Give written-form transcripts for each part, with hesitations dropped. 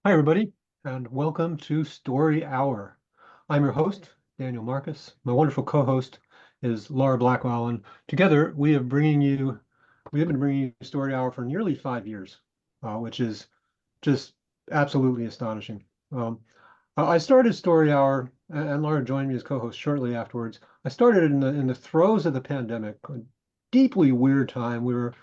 Hi, everybody, and welcome to Story Hour. I'm your host, Daniel Marcus. My wonderful co-host is Laura Blackwell, and together we have been bringing you Story Hour for nearly 5 years, which is just absolutely astonishing. Um, I started Story Hour, and Laura joined me as co-host shortly afterwards. I started in the throes of the pandemic, a deeply weird time. We were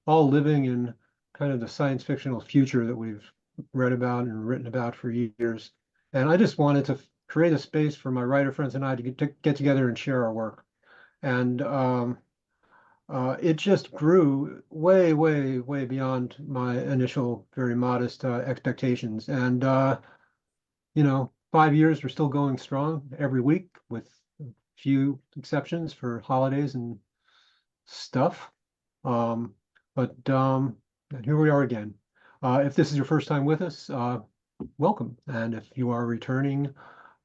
all living in kind of the science fictional future that we've read about and written about for years. And I just wanted to create a space for my writer friends and I to get together and share our work. And it just grew way, way, way beyond my initial very modest expectations. And 5 years, we're still going strong every week with a few exceptions for holidays and stuff. Um, but and here we are again. If this is your first time with us, welcome. And if you are a returning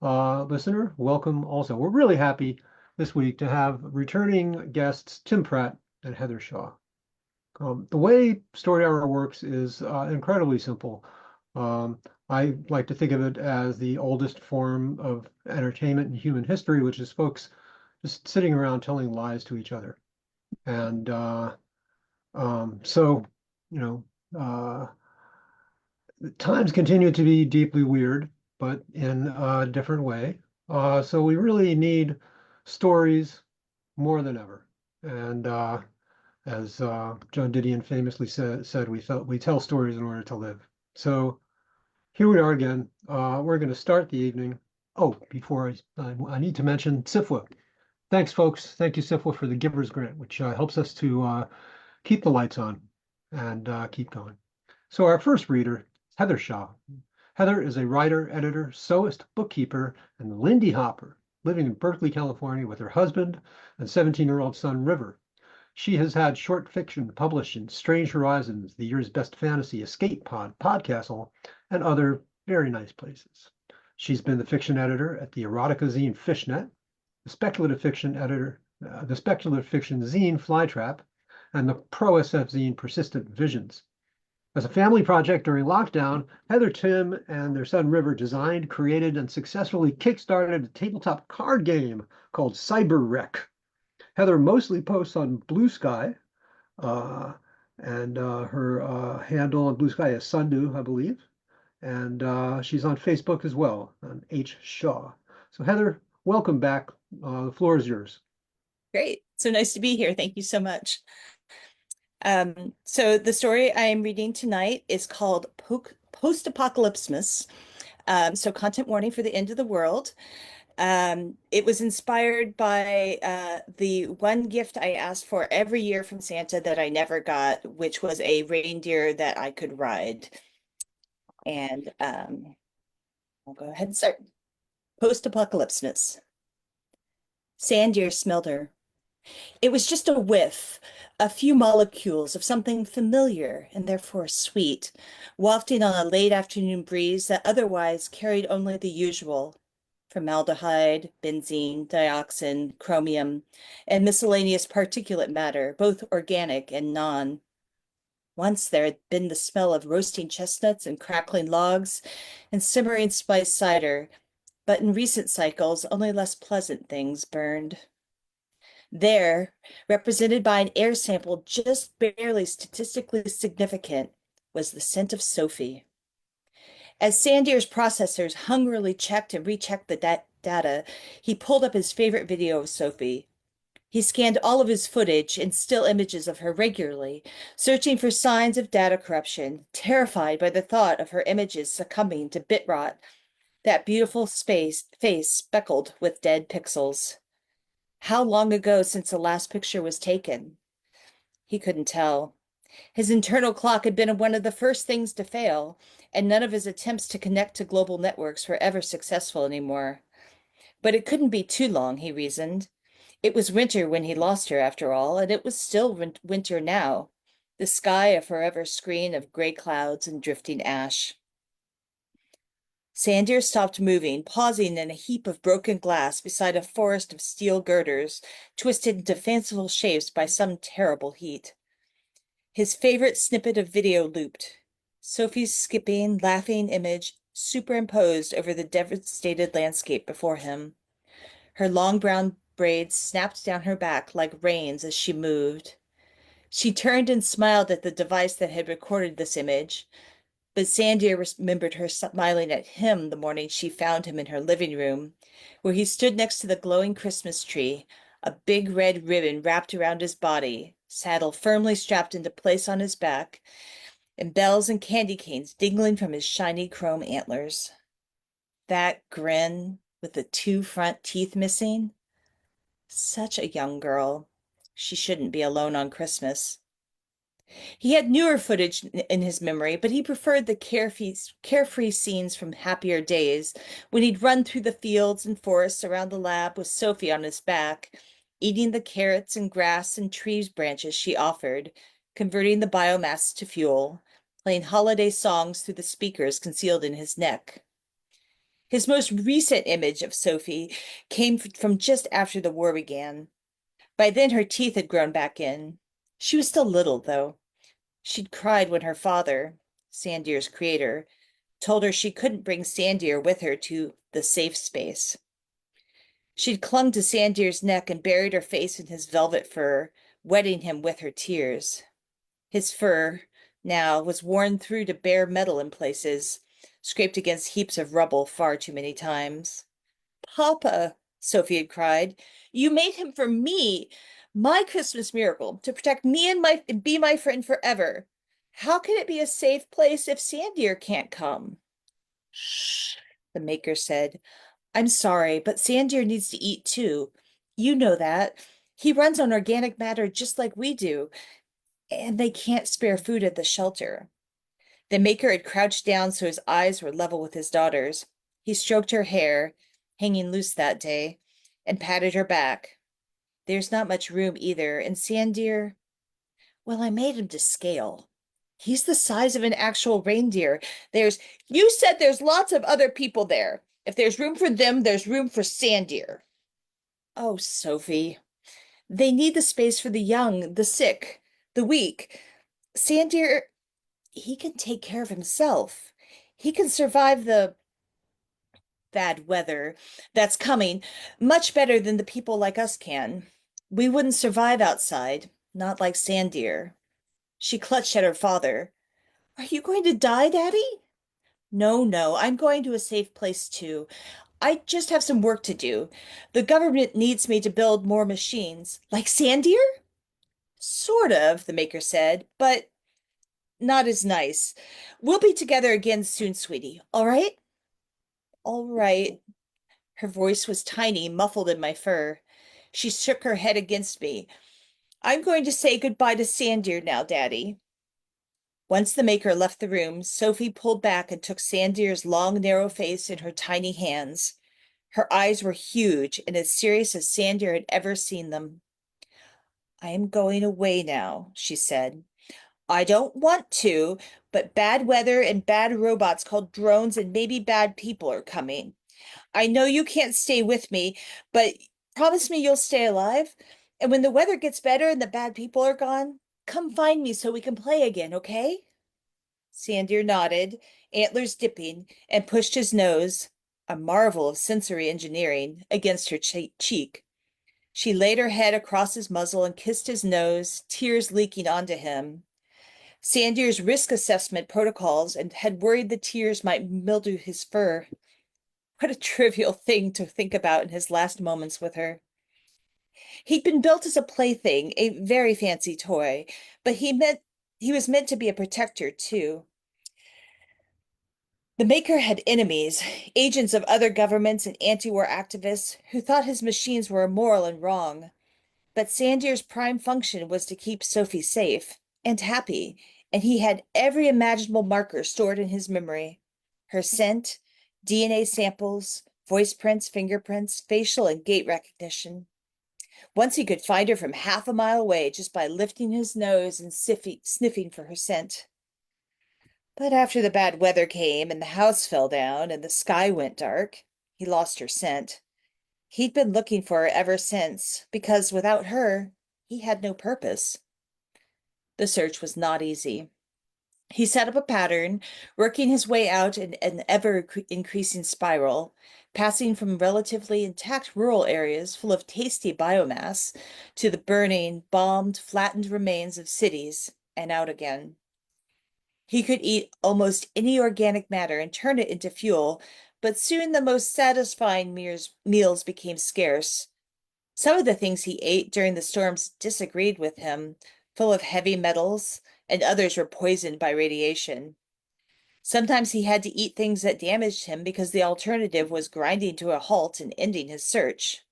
listener, welcome also. We're really happy this week to have returning guests Tim Pratt and Heather Shaw. The way Story Hour works is incredibly simple. Um, I like to think of it as the oldest form of entertainment in human history, which is folks just sitting around telling lies to each other. And so, you know, uh, times continue to be deeply weird, but in a different way. So we really need stories more than ever. And as John Didion famously said, we tell stories in order to live. So here we are again. We're going to start the evening. Oh, before I need to mention SIFWA. Thanks, folks. Thank you, SIFWA, for the Giver's Grant, which helps us to keep the lights on and keep going. So our first reader is Heather Shaw. Heather is a writer, editor, sewist, bookkeeper, and Lindy Hopper, living in Berkeley, California with her husband and 17-year-old son, River. She has had short fiction published in Strange Horizons, The Year's Best Fantasy, Escape Pod, Podcastle, and other very nice places. She's been the fiction editor at the erotica zine Fishnet, the speculative fiction zine Flytrap, and the pro SF zine Persistent Visions. As a family project during lockdown, Heather, Tim, and their son River designed, created, and successfully kickstarted a tabletop card game called Cyber Wreck. Heather mostly posts on Blue Sky, uh, and her handle on Blue Sky is Sundu, I believe. And she's on Facebook as well, on H. Shaw. So Heather, welcome back. The floor is yours. Great. So nice to be here. Thank you so much. So the story I am reading tonight is called Post-Apocalypsmas. So content warning for the end of the world. It was inspired by the one gift I asked for every year from Santa that I never got, which was a reindeer that I could ride. And I'll go ahead and start. Post-Apocalypsmas. Sanddeer smelled her. It was just a whiff, a few molecules of something familiar and therefore sweet, wafting on a late afternoon breeze that otherwise carried only the usual formaldehyde, benzene, dioxin, chromium, and miscellaneous particulate matter, both organic and non. Once there had been the smell of roasting chestnuts and crackling logs and simmering spiced cider, but in recent cycles, only less pleasant things burned. There, represented by an air sample just barely statistically significant, was the scent of Sophie. As Sandier's processors hungrily checked and rechecked the data, he pulled up his favorite video of Sophie. He scanned all of his footage and still images of her regularly, searching for signs of data corruption, terrified by the thought of her images succumbing to bit rot, that beautiful face speckled with dead pixels. How long ago since the last picture was taken? He couldn't tell. His internal clock had been one of the first things to fail, and none of his attempts to connect to global networks were ever successful anymore. But it couldn't be too long, he reasoned. It was winter when he lost her, after all, and it was still winter now. The sky a forever screen of gray clouds and drifting ash. Sanders stopped moving, pausing in a heap of broken glass beside a forest of steel girders, twisted into fanciful shapes by some terrible heat. His favorite snippet of video looped. Sophie's skipping, laughing image superimposed over the devastated landscape before him. Her long brown braids snapped down her back like reins as she moved. She turned and smiled at the device that had recorded this image, but Sandia remembered her smiling at him the morning she found him in her living room, where he stood next to the glowing Christmas tree, a big red ribbon wrapped around his body, saddle firmly strapped into place on his back, and bells and candy canes dingling from his shiny chrome antlers. That grin with the two front teeth missing. Such a young girl. She shouldn't be alone on Christmas. He had newer footage in his memory, but he preferred the carefree scenes from happier days when he'd run through the fields and forests around the lab with Sophie on his back, eating the carrots and grass and trees branches she offered, converting the biomass to fuel, playing holiday songs through the speakers concealed in his neck. His most recent image of Sophie came from just after the war began. By then, her teeth had grown back in. She was still little, though. She'd cried when her father, Sandier's creator, told her she couldn't bring Sandier with her to the safe space. She'd clung to Sandier's neck and buried her face in his velvet fur, wetting him with her tears. His fur, now, was worn through to bare metal in places, scraped against heaps of rubble far too many times. Papa, Sophie had cried, you made him for me, my Christmas miracle, to protect me and be my friend forever. How can it be a safe place if Sandier can't come? Shh, the maker said. I'm sorry, but Sandier needs to eat too. You know that. He runs on organic matter just like we do, and they can't spare food at the shelter. The maker had crouched down so his eyes were level with his daughter's. He stroked her hair, hanging loose that day, and patted her back. There's not much room either, and Sandier, well, I made him to scale. He's the size of an actual reindeer. There's, you said there's lots of other people there. If there's room for them, there's room for Sandier. Oh, Sophie, they need the space for the young, the sick, the weak. Sandier, he can take care of himself. He can survive the bad weather that's coming much better than the people like us can. We wouldn't survive outside, not like Sandier. She clutched at her father. Are you going to die, Daddy? No, no, I'm going to a safe place too. I just have some work to do. The government needs me to build more machines. Like Sandier? Sort of, the maker said, but not as nice. We'll be together again soon, sweetie. All right? All right. Her voice was tiny, muffled in my fur. She shook her head against me. I'm going to say goodbye to Sandier now, Daddy. Once the maker left the room, Sophie pulled back and took Sandier's long, narrow face in her tiny hands. Her eyes were huge and as serious as Sandier had ever seen them. I am going away now, she said. I don't want to, but bad weather and bad robots called drones and maybe bad people are coming. I know you can't stay with me, but promise me you'll stay alive. And when the weather gets better and the bad people are gone, come find me so we can play again, okay? Sandier nodded, antlers dipping, and pushed his nose, a marvel of sensory engineering, against her cheek. She laid her head across his muzzle and kissed his nose, tears leaking onto him. Sandier's risk assessment protocols and had worried the tears might mildew his fur. What a trivial thing to think about in his last moments with her. He'd been built as a plaything, a very fancy toy, but he was meant to be a protector too. The maker had enemies, agents of other governments and anti-war activists who thought his machines were immoral and wrong. But Sandier's prime function was to keep Sophie safe and happy, and he had every imaginable marker stored in his memory. Her scent, DNA samples, voice prints, fingerprints, facial and gait recognition. Once he could find her from half a mile away just by lifting his nose and sniffing for her scent. But after the bad weather came and the house fell down and the sky went dark, he lost her scent. He'd been looking for her ever since, because without her, he had no purpose. The search was not easy. He set up a pattern, working his way out in an ever-increasing spiral, passing from relatively intact rural areas full of tasty biomass to the burning, bombed, flattened remains of cities and out again. He could eat almost any organic matter and turn it into fuel, but soon the most satisfying meals became scarce. Some of the things he ate during the storms disagreed with him, full of heavy metals, and others were poisoned by radiation. Sometimes he had to eat things that damaged him because the alternative was grinding to a halt and ending his search.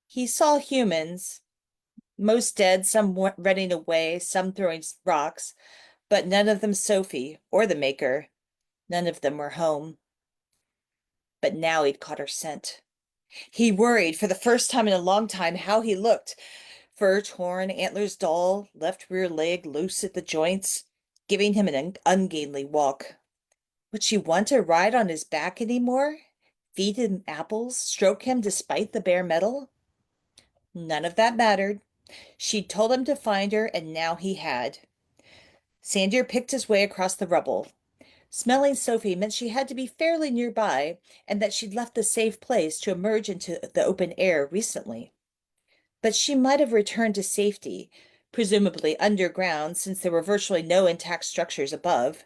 He saw humans, most dead, some running away, some throwing rocks, but none of them Sophie or the Maker. None of them were home. But now he'd caught her scent. He worried for the first time in a long time how he looked. Fur torn, antlers dull, left rear leg loose at the joints, giving him an ungainly walk. Would she want to ride on his back any more? Feed him apples, stroke him despite the bare metal? None of that mattered. She'd told him to find her, and now he had. Sandier picked his way across the rubble. Smelling Sophie meant she had to be fairly nearby, and that she'd left the safe place to emerge into the open air recently. But she might have returned to safety, presumably underground, since there were virtually no intact structures above.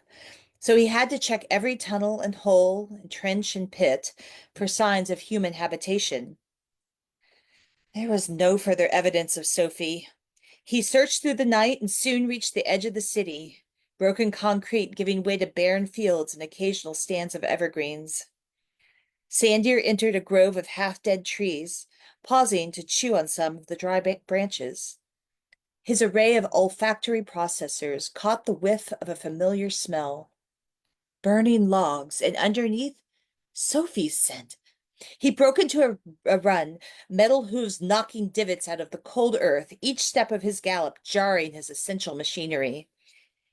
So he had to check every tunnel and hole and trench and pit for signs of human habitation. There was no further evidence of Sophie. He searched through the night and soon reached the edge of the city, broken concrete giving way to barren fields and occasional stands of evergreens. Sandier entered a grove of half-dead trees, pausing to chew on some of the dry branches. His array of olfactory processors caught the whiff of a familiar smell. Burning logs, and underneath, Sophie's scent. He broke into a run, metal hooves knocking divots out of the cold earth, each step of his gallop jarring his essential machinery.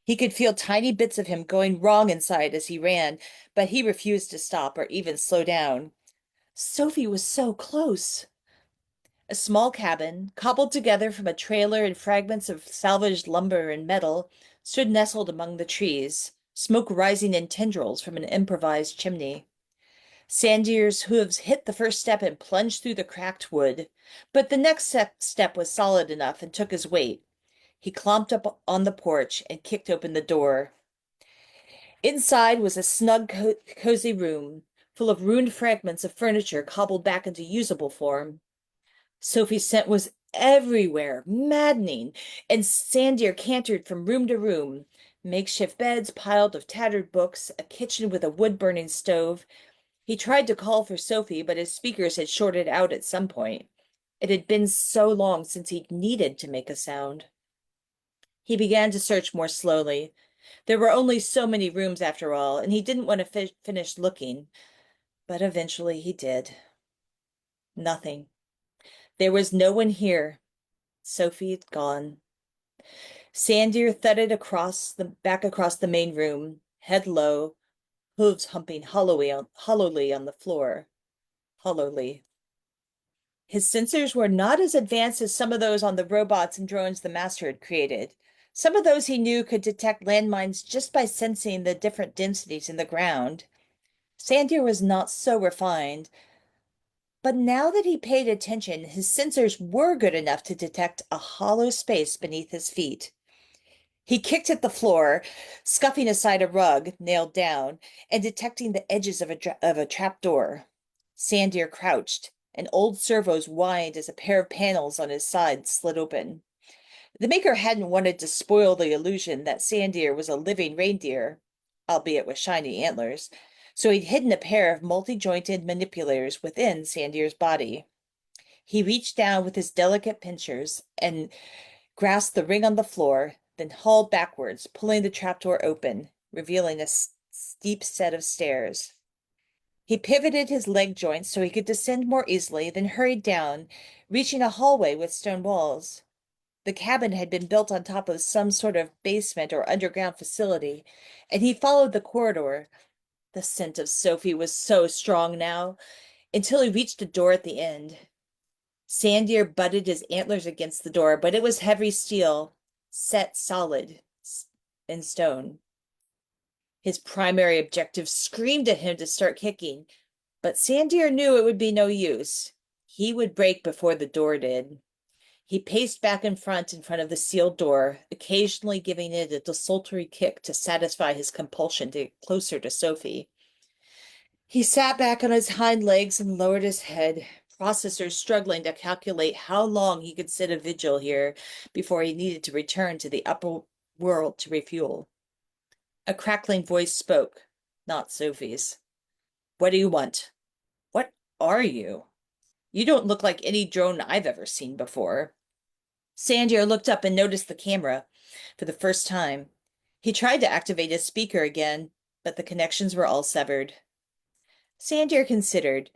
He could feel tiny bits of him going wrong inside as he ran, but he refused to stop or even slow down. Sophie was so close. A small cabin, cobbled together from a trailer and fragments of salvaged lumber and metal, stood nestled among the trees, smoke rising in tendrils from an improvised chimney. Sandier's hooves hit the first step and plunged through the cracked wood, but the next step was solid enough and took his weight. He clomped up on the porch and kicked open the door. Inside was a snug, cozy room, full of ruined fragments of furniture cobbled back into usable form. Sophie's scent was everywhere, maddening, and Sandier cantered from room to room. Makeshift beds piled of tattered books, a kitchen with a wood-burning stove. He tried to call for Sophie, but his speakers had shorted out at some point. It had been so long since he'd needed to make a sound. He began to search more slowly. There were only so many rooms after all, and he didn't want to finish looking. But eventually he did. Nothing. There was no one here. Sophie had gone. Sandier thudded back across the main room, head low, hooves humping hollowly on the floor. Hollowly. His sensors were not as advanced as some of those on the robots and drones the master had created. Some of those he knew could detect landmines just by sensing the different densities in the ground. Sandier was not so refined, but now that he paid attention, his sensors were good enough to detect a hollow space beneath his feet. He kicked at the floor, scuffing aside a rug nailed down and detecting the edges of a trap door. Sandier crouched, and old servos whined as a pair of panels on his side slid open. The Maker hadn't wanted to spoil the illusion that Sandier was a living reindeer, albeit with shiny antlers, so he'd hidden a pair of multi-jointed manipulators within Sandier's body. He reached down with his delicate pincers and grasped the ring on the floor, then hauled backwards, pulling the trapdoor open, revealing a steep set of stairs. He pivoted his leg joints so he could descend more easily, then hurried down, reaching a hallway with stone walls. The cabin had been built on top of some sort of basement or underground facility, and he followed the corridor. The scent of Sophie was so strong now, until he reached a door at the end. Sandier butted his antlers against the door, but it was heavy steel, set solid in stone. His primary objective screamed at him to start kicking, but Sandier knew it would be no use. He would break before the door did. He paced back in front of the sealed door, occasionally giving it a desultory kick to satisfy his compulsion to get closer to Sophie. He sat back on his hind legs and lowered his head, processors struggling to calculate how long he could sit a vigil here before he needed to return to the upper world to refuel. A crackling voice spoke, not Sophie's. What do you want? What are you? You don't look like any drone I've ever seen before. Sandier looked up and noticed the camera for the first time. He tried to activate his speaker again, but the connections were all severed. Sandier considered.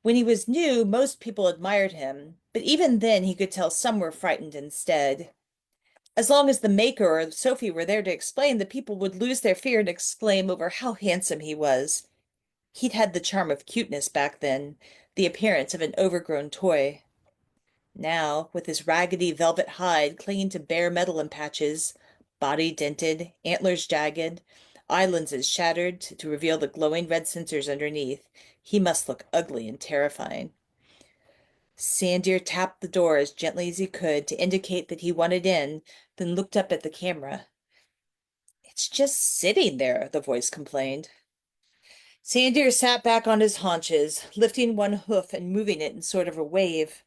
When he was new, most people admired him, but even then he could tell some were frightened instead. As long as the maker or Sophie were there to explain, the people would lose their fear and exclaim over how handsome he was. He'd had the charm of cuteness back then, the appearance of an overgrown toy. Now, with his raggedy velvet hide clinging to bare metal in patches, body dented, antlers jagged, eye lenses shattered to reveal the glowing red sensors underneath, he must look ugly and terrifying. Sandier tapped the door as gently as he could to indicate that he wanted in, then looked up at the camera. It's just sitting there, the voice complained. Sandier sat back on his haunches, lifting one hoof and moving it in sort of a wave.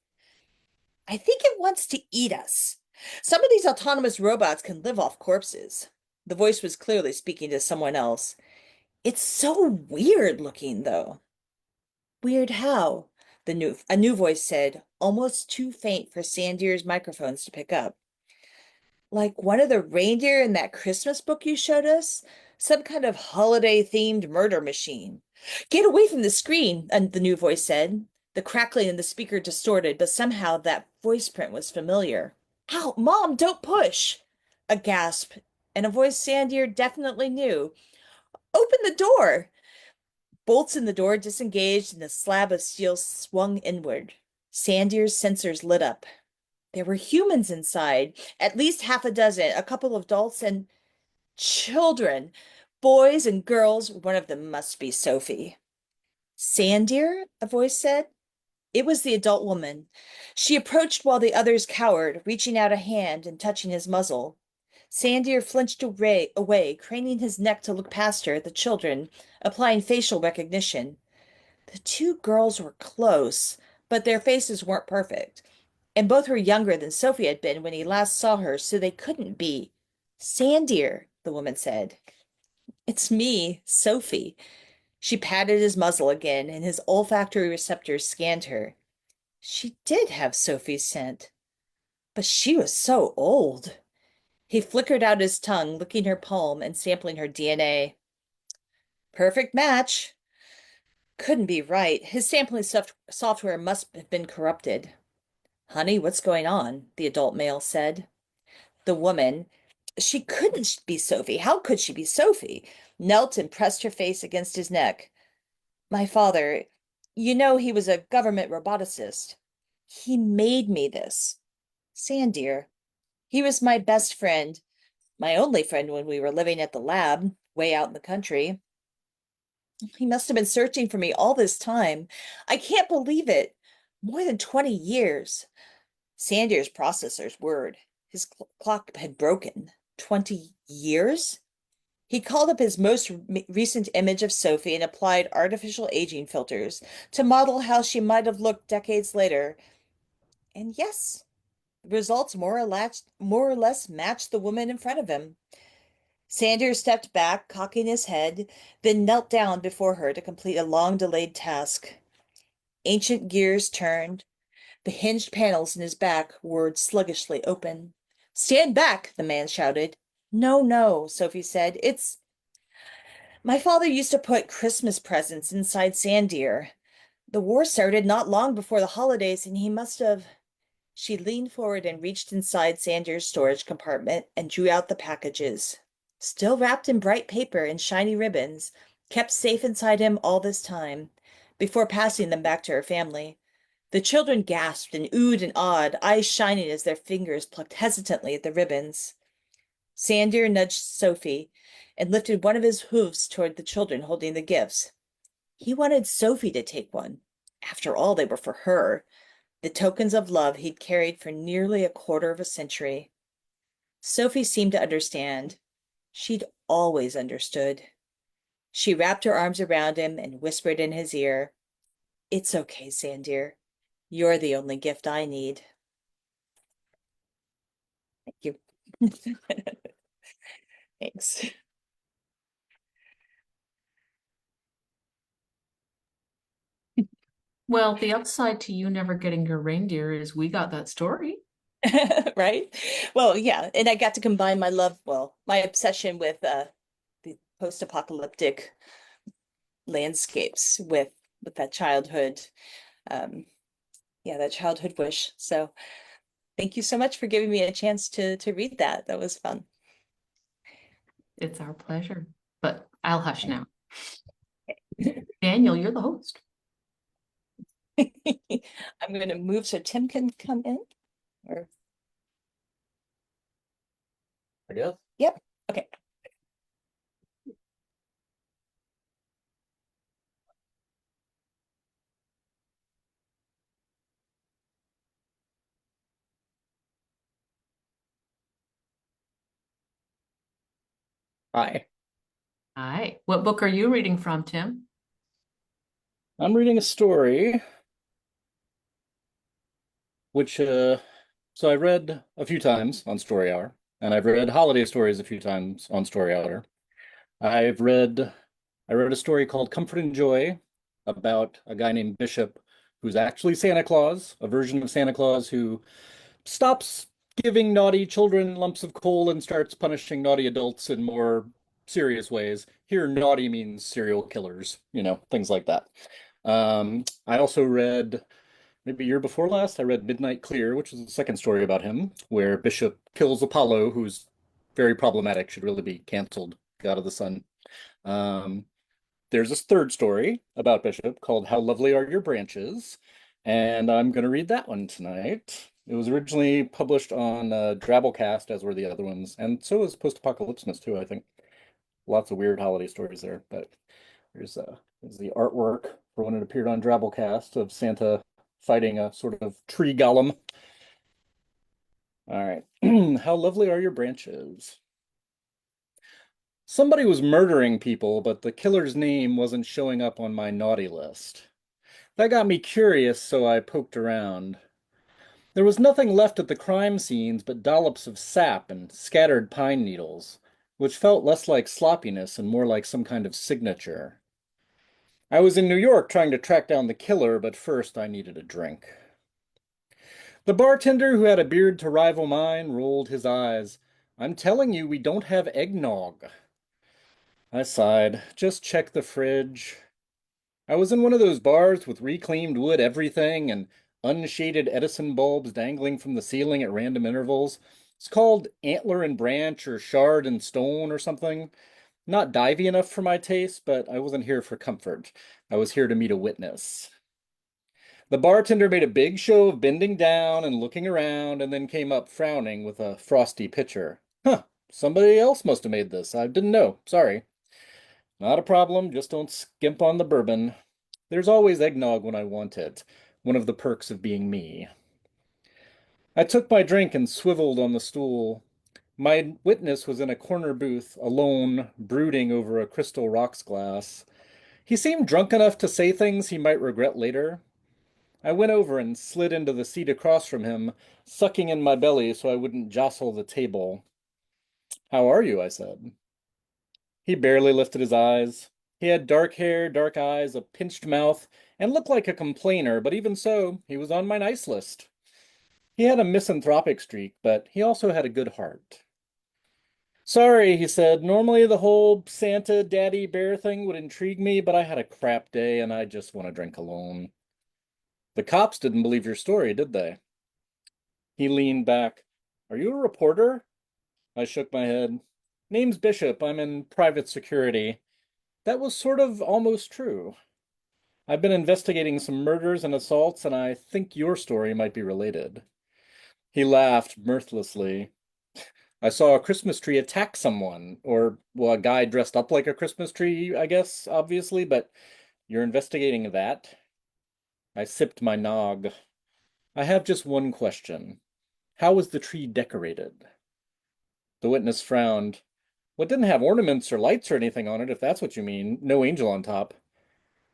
I think it wants to eat us. Some of these autonomous robots can live off corpses. The voice was clearly speaking to someone else. It's so weird looking, though. Weird how? A new voice said, almost too faint for Sandier's microphones to pick up. Like one of the reindeer in that Christmas book you showed us? Some kind of holiday-themed murder machine. Get away from the screen, the new voice said. The crackling in the speaker distorted, but somehow that voice print was familiar. Ow, Mom, don't push! A gasp, and a voice Sandier definitely knew. Open the door! Bolts in the door disengaged and the slab of steel swung inward. Sandier's sensors lit up. There were humans inside, at least half a dozen, a couple of adults and children, boys and girls. One of them must be Sophie. Sandier, a voice said. It was the adult woman. She approached while the others cowered, reaching out a hand and touching his muzzle. Sandier flinched away, craning his neck to look past her at the children, applying facial recognition. The two girls were close, but their faces weren't perfect, and both were younger than Sophie had been when he last saw her, so they couldn't be. Sandier, the woman said. It's me, Sophie. She patted his muzzle again, and his olfactory receptors scanned her. She did have Sophie's scent, but she was so old. He flickered out his tongue, licking her palm and sampling her DNA. Perfect match. Couldn't be right. His sampling software must have been corrupted. Honey, what's going on? The adult male said. The woman, she couldn't be Sophie. How could she be Sophie? Knelt and pressed her face against his neck. My father, you know he was a government roboticist. He made me this. Sandier. He was my best friend, my only friend when we were living at the lab, way out in the country. He must have been searching for me all this time. I can't believe it. More than 20 years. Sandier's processors whirred. His clock had broken. 20 years? He called up his most recent image of Sophie and applied artificial aging filters to model how she might have looked decades later. And yes, the results more or less matched the woman in front of him. Sanders stepped back, cocking his head, then knelt down before her to complete a long-delayed task. Ancient gears turned. The hinged panels in his back whirred sluggishly open. Stand back, the man shouted. No, no, Sophie said. It's my father used to put Christmas presents inside Sandier. The war started not long before the holidays, and he must have. She leaned forward and reached inside Sandier's storage compartment and drew out the packages. Still wrapped in bright paper and shiny ribbons, kept safe inside him all this time, before passing them back to her family. The children gasped and oohed and awed, eyes shining as their fingers plucked hesitantly at the ribbons. Sandier nudged Sophie and lifted one of his hooves toward the children holding the gifts. He wanted Sophie to take one. After all, they were for her, the tokens of love he'd carried for nearly a quarter of a century. Sophie seemed to understand. She'd always understood. She wrapped her arms around him and whispered in his ear, "It's okay, Sandir. You're the only gift I need." Thank you. Thanks. Well, the upside to you never getting your reindeer is we got that story. Right? Well, yeah, and I got to combine my obsession with the post-apocalyptic landscapes with that childhood um that childhood wish. So thank you so much for giving me a chance to read that. That was fun. It's our pleasure. But I'll hush now. Daniel, you're the host. I'm going to move so Tim can come in. Or I guess. yep. Okay. Hi. Hi. What book are you reading from, Tim? I'm reading a story which so I read a few times on Story Hour, and I've read holiday stories a few times on Story Hour. I read a story called Comfort and Joy about a guy named Bishop who's actually Santa Claus, a version of Santa Claus who stops giving naughty children lumps of coal and starts punishing naughty adults in more serious ways. Here, naughty means serial killers, things like that. I also read, maybe a year before last, I read Midnight Clear, which is the second story about him, where Bishop kills Apollo, who's very problematic, should really be canceled, God of the Sun. Um, there's a third story about Bishop called How Lovely Are Your Branches, and I'm going to read that one tonight. It was originally published on Drabblecast, as were the other ones, and so is Post-Apocalypsmas too, I think. Lots of weird holiday stories there, but there's the artwork for when it appeared on Drabblecast of Santa fighting a sort of tree golem. All right. How lovely are your branches? Somebody was murdering people, but the killer's name wasn't showing up on my naughty list. That got me curious, so I poked around. There was nothing left at the crime scenes but dollops of sap and scattered pine needles, which felt less like sloppiness and more like some kind of signature. I was in New York trying to track down the killer, but first I needed a drink. The bartender, who had a beard to rival mine, rolled his eyes. "I'm telling you, we don't have eggnog." I sighed. Just check the fridge. I was in one of those bars with reclaimed wood everything and unshaded Edison bulbs dangling from the ceiling at random intervals. It's called Antler and Branch or Shard and Stone or something. Not divey enough for my taste, but I wasn't here for comfort. I was here to meet a witness. The bartender made a big show of bending down and looking around, and then came up frowning with a frosty pitcher. Huh, somebody else must have made this. I didn't know. Sorry. Not a problem, just don't skimp on the bourbon. There's always eggnog when I want it. One of the perks of being me. I took my drink and swiveled on the stool. My witness was in a corner booth, alone, brooding over a crystal rocks glass. He seemed drunk enough to say things he might regret later. I went over and slid into the seat across from him, sucking in my belly so I wouldn't jostle the table. "How are you?" I said. He barely lifted his eyes. He had dark hair, dark eyes, a pinched mouth, and looked like a complainer, but even so, he was on my nice list. He had a misanthropic streak, but he also had a good heart. "Sorry," he said. "Normally the whole Santa Daddy Bear thing would intrigue me, but I had a crap day and I just want to drink alone." "The cops didn't believe your story, did they?" He leaned back. "Are you a reporter?" I shook my head. "Name's Bishop. I'm in private security." That was sort of almost true. "I've been investigating some murders and assaults, and I think your story might be related." He laughed mirthlessly. I saw a Christmas tree attack someone, or, well, a guy dressed up like a Christmas tree, I guess, obviously, but you're investigating that? I sipped my nog. I have just one question. How was the tree decorated? The witness frowned. Well, it didn't have ornaments or lights or anything on it, if that's what you mean. No angel on top.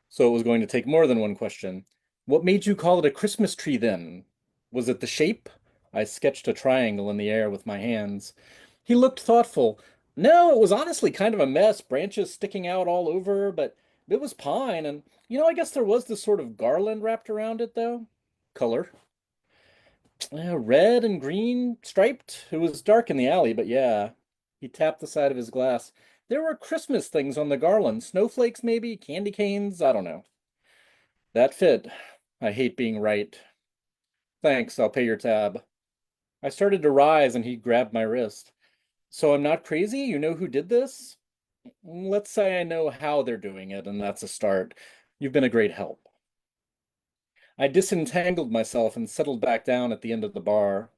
So it was going to take more than one question. What made you call it a Christmas tree then? Was it the shape? I sketched a triangle in the air with my hands. He looked thoughtful. No, it was honestly kind of a mess, branches sticking out all over, but it was pine, and I guess there was this sort of garland wrapped around it, though. Color. Red and green striped. It was dark in the alley, but yeah. He tapped the side of his glass. There were Christmas things on the garland. Snowflakes, maybe? Candy canes? I don't know. That fit. I hate being right. Thanks, I'll pay your tab. I started to rise and he grabbed my wrist. So I'm not crazy? You know who did this? Let's say I know how they're doing it, and that's a start. You've been a great help. I disentangled myself and settled back down at the end of the bar.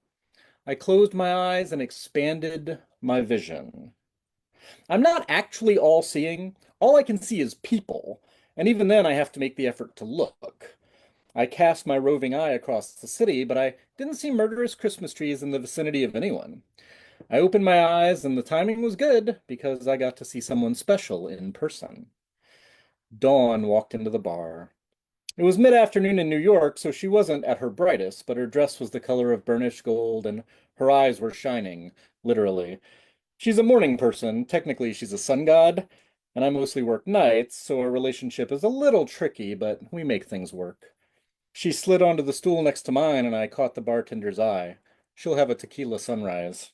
I closed my eyes and expanded my vision. I'm not actually all-seeing. All I can see is people, and even then I have to make the effort to look. I cast my roving eye across the city, but I didn't see murderous Christmas trees in the vicinity of anyone. I opened my eyes, and the timing was good because I got to see someone special in person. Dawn walked into the bar. It was mid-afternoon in New York, so she wasn't at her brightest, but her dress was the color of burnished gold, and her eyes were shining, literally. She's a morning person. Technically, she's a sun god, and I mostly work nights, so our relationship is a little tricky, but we make things work. She slid onto the stool next to mine, and I caught the bartender's eye. She'll have a tequila sunrise.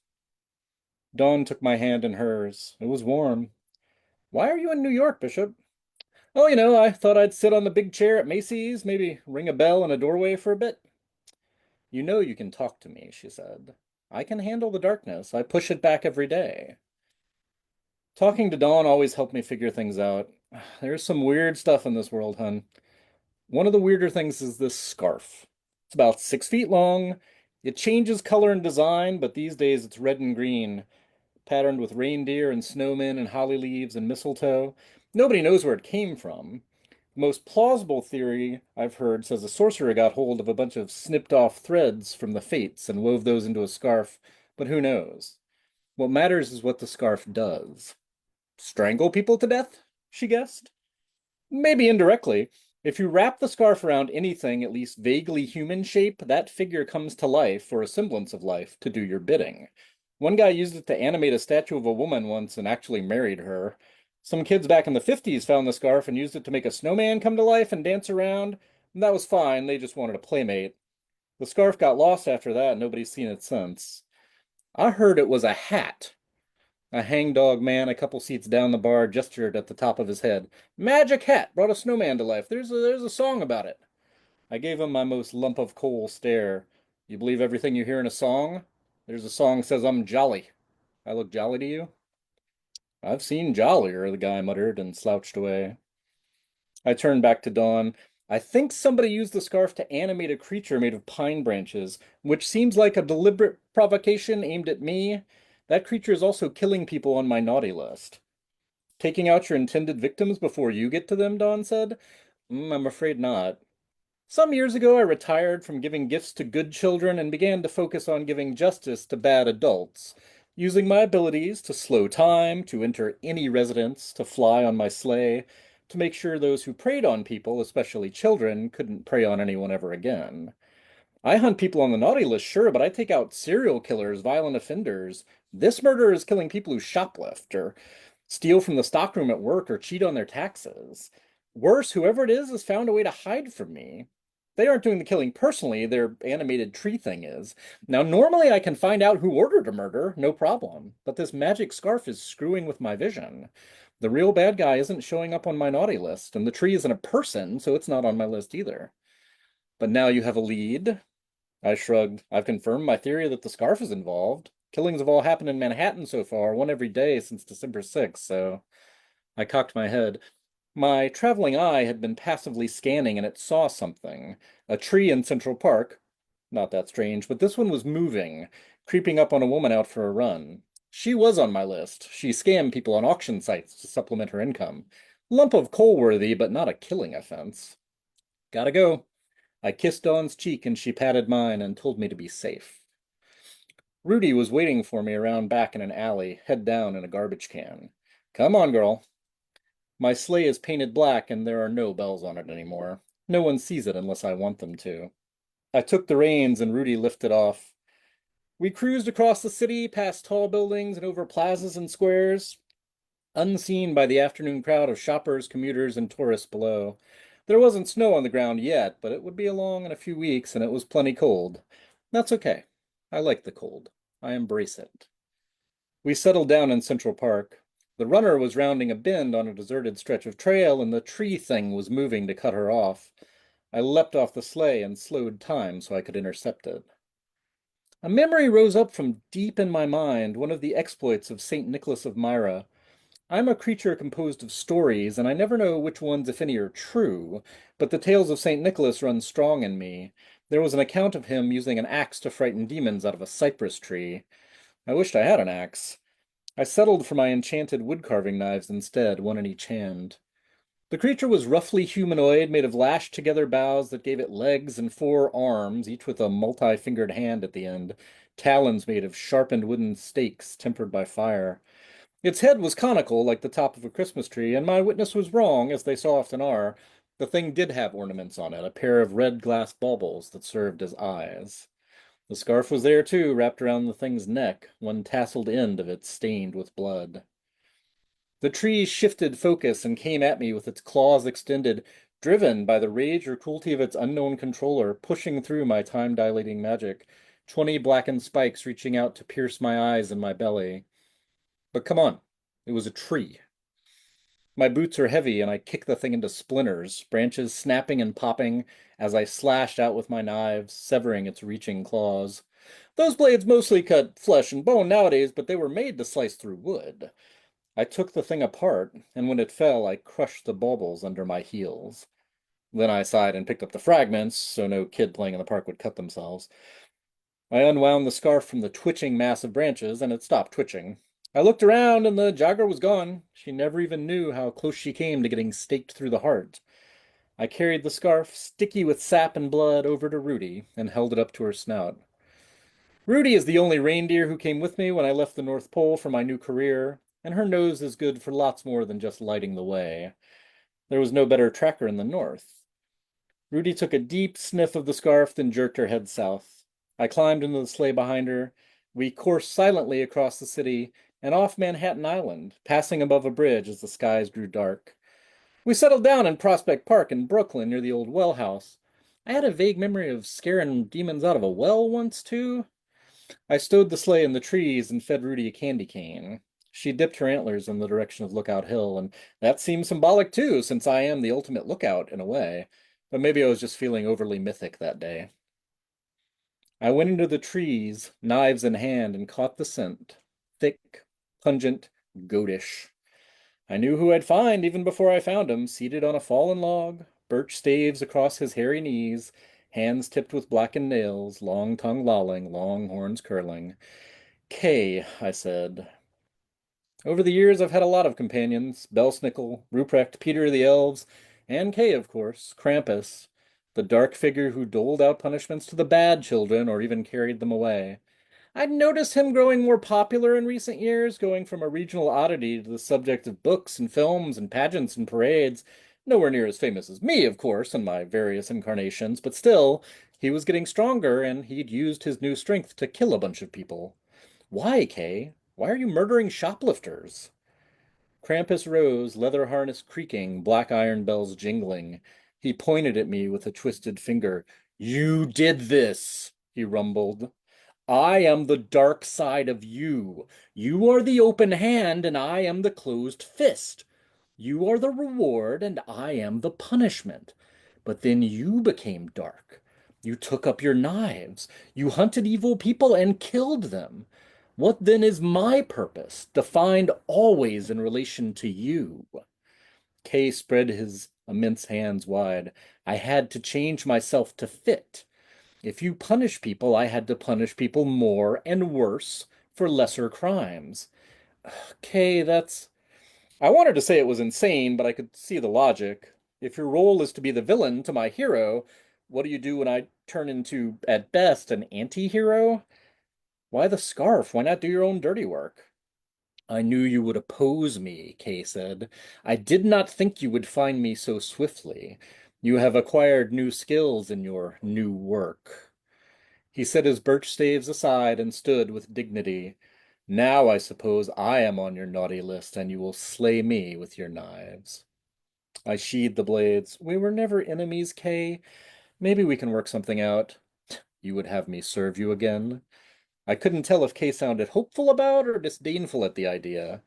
Dawn took my hand in hers. It was warm. Why are you in New York, Bishop? Oh, I thought I'd sit on the big chair at Macy's, maybe ring a bell in a doorway for a bit. You know you can talk to me, she said. I can handle the darkness. I push it back every day. Talking to Dawn always helped me figure things out. There's some weird stuff in this world, hun. One of the weirder things is this scarf. It's about 6 feet long. It changes color and design, but these days it's red and green, patterned with reindeer and snowmen and holly leaves and mistletoe. Nobody knows where it came from. The most plausible theory I've heard says a sorcerer got hold of a bunch of snipped off threads from the fates and wove those into a scarf, but who knows? What matters is what the scarf does. Strangle people to death? She guessed. Maybe indirectly. If you wrap the scarf around anything at least vaguely human shape, that figure comes to life, or a semblance of life, to do your bidding. One guy used it to animate a statue of a woman once and actually married her. Some kids back in the 50s found the scarf and used it to make a snowman come to life and dance around. And that was fine, they just wanted a playmate. The scarf got lost after that, and nobody's seen it since. I heard it was a hat. A hangdog man a couple seats down the bar gestured at the top of his head. Magic hat brought a snowman to life. There's a song about it. I gave him my most lump of coal stare. You believe everything you hear in a song? There's a song that says I'm jolly. I look jolly to you? I've seen jollier, the guy muttered and slouched away. I turned back to Dawn. I think somebody used the scarf to animate a creature made of pine branches, which seems like a deliberate provocation aimed at me. That creature is also killing people on my naughty list. Taking out your intended victims before you get to them, Dawn said. I'm afraid not. Some years ago, I retired from giving gifts to good children and began to focus on giving justice to bad adults, using my abilities to slow time, to enter any residence, to fly on my sleigh, to make sure those who preyed on people, especially children, couldn't prey on anyone ever again. I hunt people on the naughty list, sure, but I take out serial killers, violent offenders. This murderer is killing people who shoplift or steal from the stockroom at work or cheat on their taxes. Worse, whoever it is has found a way to hide from me. They aren't doing the killing personally, their animated tree thing is. Now, normally I can find out who ordered a murder, no problem, but this magic scarf is screwing with my vision. The real bad guy isn't showing up on my naughty list, and the tree isn't a person, so it's not on my list either. But now you have a lead. I shrugged. I've confirmed my theory that the scarf is involved. Killings have all happened in Manhattan so far, one every day since December 6th, so I cocked my head. My traveling eye had been passively scanning and it saw something. A tree in Central Park. Not that strange, but this one was moving, creeping up on a woman out for a run. She was on my list. She scammed people on auction sites to supplement her income. Lump of coal-worthy, but not a killing offense. Gotta go. I kissed Dawn's cheek and she patted mine and told me to be safe. Rudy was waiting for me around back in an alley, head down in a garbage can. Come on, girl. My sleigh is painted black and there are no bells on it anymore. No one sees it unless I want them to. I took the reins and Rudy lifted off. We cruised across the city, past tall buildings and over plazas and squares, unseen by the afternoon crowd of shoppers, commuters, and tourists below. There wasn't snow on the ground yet, but it would be along in a few weeks, and it was plenty cold. That's okay. I like the cold. I embrace it. We settled down in Central Park. The runner was rounding a bend on a deserted stretch of trail, and the tree thing was moving to cut her off. I leapt off the sleigh and slowed time so I could intercept it. A memory rose up from deep in my mind, one of the exploits of St. Nicholas of Myra. I'm a creature composed of stories, and I never know which ones, if any, are true, but the tales of St. Nicholas run strong in me. There was an account of him using an axe to frighten demons out of a cypress tree. I wished I had an axe. I settled for my enchanted wood-carving knives instead, one in each hand. The creature was roughly humanoid, made of lashed-together boughs that gave it legs and 4 arms, each with a multi-fingered hand at the end, talons made of sharpened wooden stakes tempered by fire. Its head was conical, like the top of a Christmas tree, and my witness was wrong, as they so often are. The thing did have ornaments on it, a pair of red glass baubles that served as eyes. The scarf was there, too, wrapped around the thing's neck, one tasseled end of it stained with blood. The tree shifted focus and came at me with its claws extended, driven by the rage or cruelty of its unknown controller, pushing through my time-dilating magic, 20 blackened spikes reaching out to pierce my eyes and my belly. But come on, it was a tree. My boots are heavy, and I kick the thing into splinters, branches snapping and popping as I slashed out with my knives, severing its reaching claws. Those blades mostly cut flesh and bone nowadays, but they were made to slice through wood. I took the thing apart, and when it fell, I crushed the baubles under my heels. Then I sighed and picked up the fragments, so no kid playing in the park would cut themselves. I unwound the scarf from the twitching mass of branches, and it stopped twitching. I looked around, and the jogger was gone. She never even knew how close she came to getting staked through the heart. I carried the scarf, sticky with sap and blood, over to Rudy, and held it up to her snout. Rudy is the only reindeer who came with me when I left the North Pole for my new career, and her nose is good for lots more than just lighting the way. There was no better tracker in the North. Rudy took a deep sniff of the scarf, then jerked her head south. I climbed into the sleigh behind her. We coursed silently across the city and off Manhattan Island, passing above a bridge as the skies grew dark. We settled down in Prospect Park in Brooklyn near the old well house. I had a vague memory of scaring demons out of a well once, too. I stowed the sleigh in the trees and fed Rudy a candy cane. She dipped her antlers in the direction of Lookout Hill, and that seemed symbolic too, since I am the ultimate lookout in a way. But maybe I was just feeling overly mythic that day. I went into the trees, knives in hand, and caught the scent. Thick, pungent, goatish. I knew who I'd find even before I found him, seated on a fallen log, birch staves across his hairy knees, hands tipped with blackened nails, long tongue lolling, long horns curling. Kay, I said. Over the years, I've had a lot of companions. Belsnickel, Ruprecht, Peter the Elves, and Kay, of course, Krampus, the dark figure who doled out punishments to the bad children or even carried them away. I'd noticed him growing more popular in recent years, going from a regional oddity to the subject of books and films and pageants and parades. Nowhere near as famous as me, of course, in my various incarnations, but still, he was getting stronger, and he'd used his new strength to kill a bunch of people. Why, Kay? Why are you murdering shoplifters? Krampus rose, leather harness creaking, black iron bells jingling. He pointed at me with a twisted finger. You did this, he rumbled. I am the dark side of you. You are the open hand, and I am the closed fist. You are the reward, and I am the punishment. But then you became dark. You took up your knives. You hunted evil people and killed them. What then is my purpose, defined always in relation to you? Kay spread his immense hands wide. I had to change myself to fit. If you punish people, I had to punish people more and worse for lesser crimes. Kay, that's... I wanted to say it was insane, but I could see the logic. If your role is to be the villain to my hero, what do you do when I turn into, at best, an anti-hero? Why the scarf? Why not do your own dirty work? I knew you would oppose me, Kay said. I did not think you would find me so swiftly. You have acquired new skills in your new work. He set his birch staves aside and stood with dignity. Now I suppose I am on your naughty list, and you will slay me with your knives. I sheathed the blades. We were never enemies, Kay. Maybe we can work something out. You would have me serve you again? I couldn't tell if Kay sounded hopeful about or disdainful at the idea.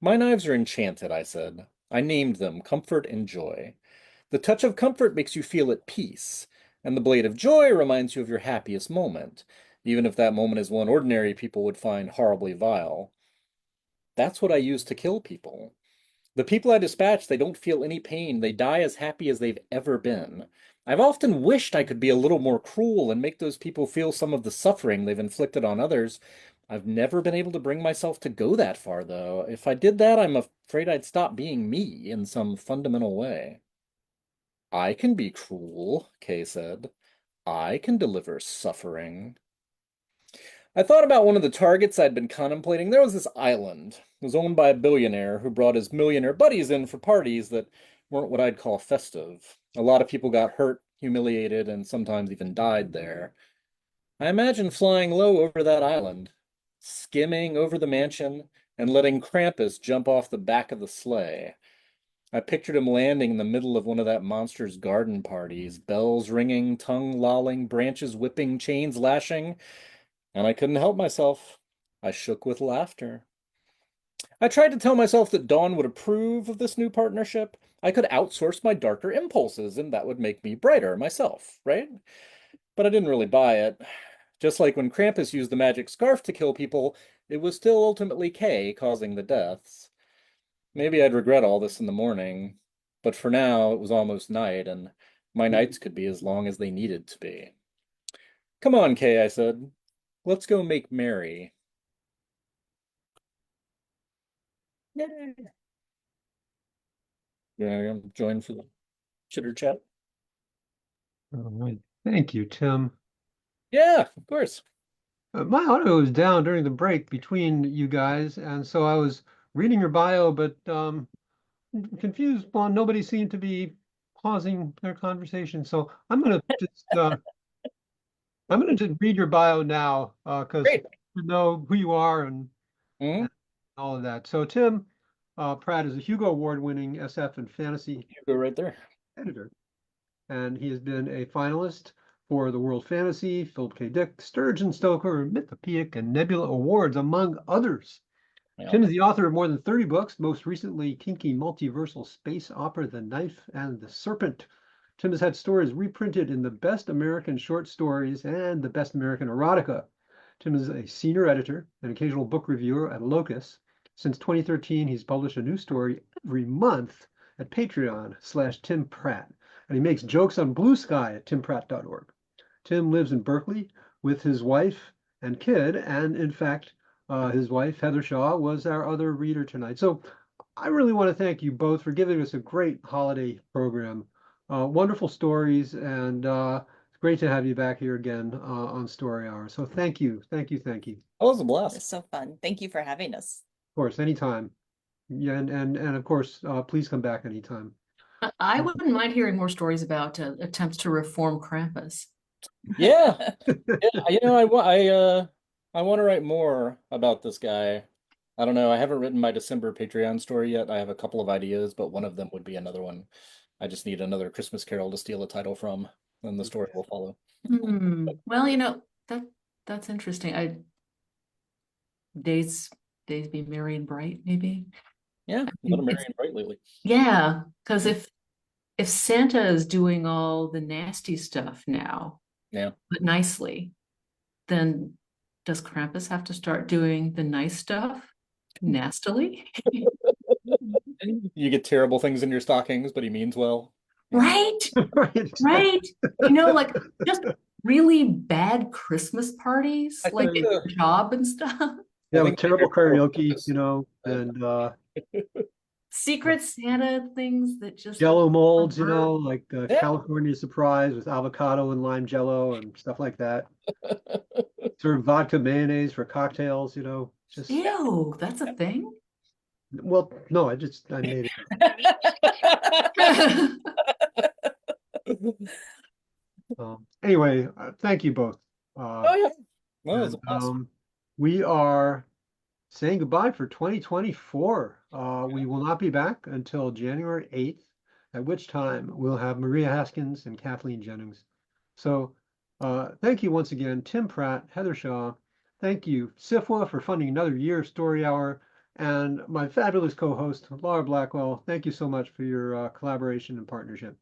My knives are enchanted, I said. I named them Comfort and Joy. The touch of comfort makes you feel at peace, and the blade of joy reminds you of your happiest moment, even if that moment is one ordinary people would find horribly vile. That's what I use to kill people. The people I dispatch, they don't feel any pain. They die as happy as they've ever been. I've often wished I could be a little more cruel and make those people feel some of the suffering they've inflicted on others. I've never been able to bring myself to go that far, though. If I did that, I'm afraid I'd stop being me in some fundamental way. I can be cruel, Kay said. I can deliver suffering. I thought about one of the targets I'd been contemplating. There was this island. It was owned by a billionaire who brought his millionaire buddies in for parties that weren't what I'd call festive. A lot of people got hurt, humiliated, and sometimes even died there. I imagine flying low over that island, skimming over the mansion, and letting Krampus jump off the back of the sleigh. I pictured him landing in the middle of one of that monster's garden parties, bells ringing, tongue lolling, branches whipping, chains lashing, and I couldn't help myself. I shook with laughter. I tried to tell myself that Dawn would approve of this new partnership. I could outsource my darker impulses, and that would make me brighter myself, right? But I didn't really buy it. Just like when Krampus used the magic scarf to kill people, it was still ultimately Kay causing the deaths. Maybe I'd regret all this in the morning, but for now it was almost night, and my nights could be as long as they needed to be. Come on, Kay, I said. Let's go make merry. Yay. Yeah, join for the chitter chat. All right. Thank you, Tim. Yeah, of course. My audio was down during the break between you guys, and so I was reading your bio, but confused. Well, nobody seemed to be pausing their conversation. So I'm gonna just read your bio now because Great. to know who you are Hmm. and all of that. So Tim Pratt is a Hugo Award-winning SF and fantasy You go right there. editor, and he has been a finalist for the World Fantasy, Philip K. Dick, Sturgeon Stoker, Mythopoeic, and Nebula Awards, among others. Yeah. Tim is the author of more than 30 books, most recently kinky multiversal space opera The Knife and the Serpent. Tim has had stories reprinted in the Best American Short Stories and the Best American Erotica. Tim is a senior editor and occasional book reviewer at Locus. Since 2013, he's published a new story every month at Patreon/Tim Pratt, and he makes jokes on Blue Sky at timpratt.org. Tim lives in Berkeley with his wife and kid, and in fact, his wife, Heather Shaw, was our other reader tonight. So I really want to thank you both for giving us a great holiday program. Wonderful stories, and it's great to have you back here again on Story Hour. So thank you, thank you, thank you. That was a It's blast. so fun. Thank you for having us. Of course, anytime. Yeah, and of course, please come back anytime. I wouldn't mind hearing more stories about attempts to reform Krampus. Yeah. Yeah, I want to write more about this guy. I don't know. I haven't written my December Patreon story yet. I have a couple of ideas, but one of them would be another one. I just need another Christmas Carol to steal a title from, and the story will follow. Well, that's interesting. Days be merry and bright, maybe. Yeah, a little merry and bright lately. Yeah, because if Santa is doing all the nasty stuff now, Yeah. but nicely, then does Krampus have to start doing the nice stuff nastily? You get terrible things in your stockings, but he means well. Yeah. Right, Right. right. Like just really bad Christmas parties, I like think at your job and stuff. Yeah, I with think terrible karaoke, you know, Uh, and Secret Santa things that just Jello molds, you avert. know, like Yeah. California surprise with avocado and lime Jello and stuff like that. Serve vodka mayonnaise for cocktails, you know, just Ew, that's a thing. well, no, I made it. Anyway, thank you both. Oh yeah. Well, it was And a blast. we are saying goodbye for 2024. We will not be back until January 8th, at which time we'll have Maria Haskins and Kathleen Jennings. So thank you once again, Tim Pratt, Heather Shaw. Thank you, SIFWA, for funding another year of Story Hour. And my fabulous co-host, Laura Blackwell, thank you so much for your collaboration and partnership.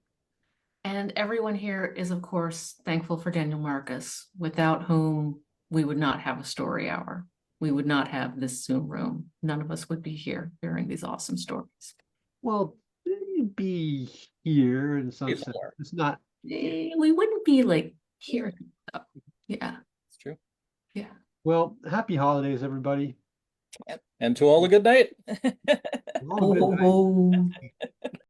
And everyone here is, of course, thankful for Daniel Marcus, without whom we would not have a story hour. We would not have this Zoom room. None of us would be here hearing these awesome stories. Well, be here in some He's sense. more. It's not. We wouldn't be like here. Yeah, It's true. yeah. Well, happy holidays, everybody. And to all a good night. All a good night. Oh.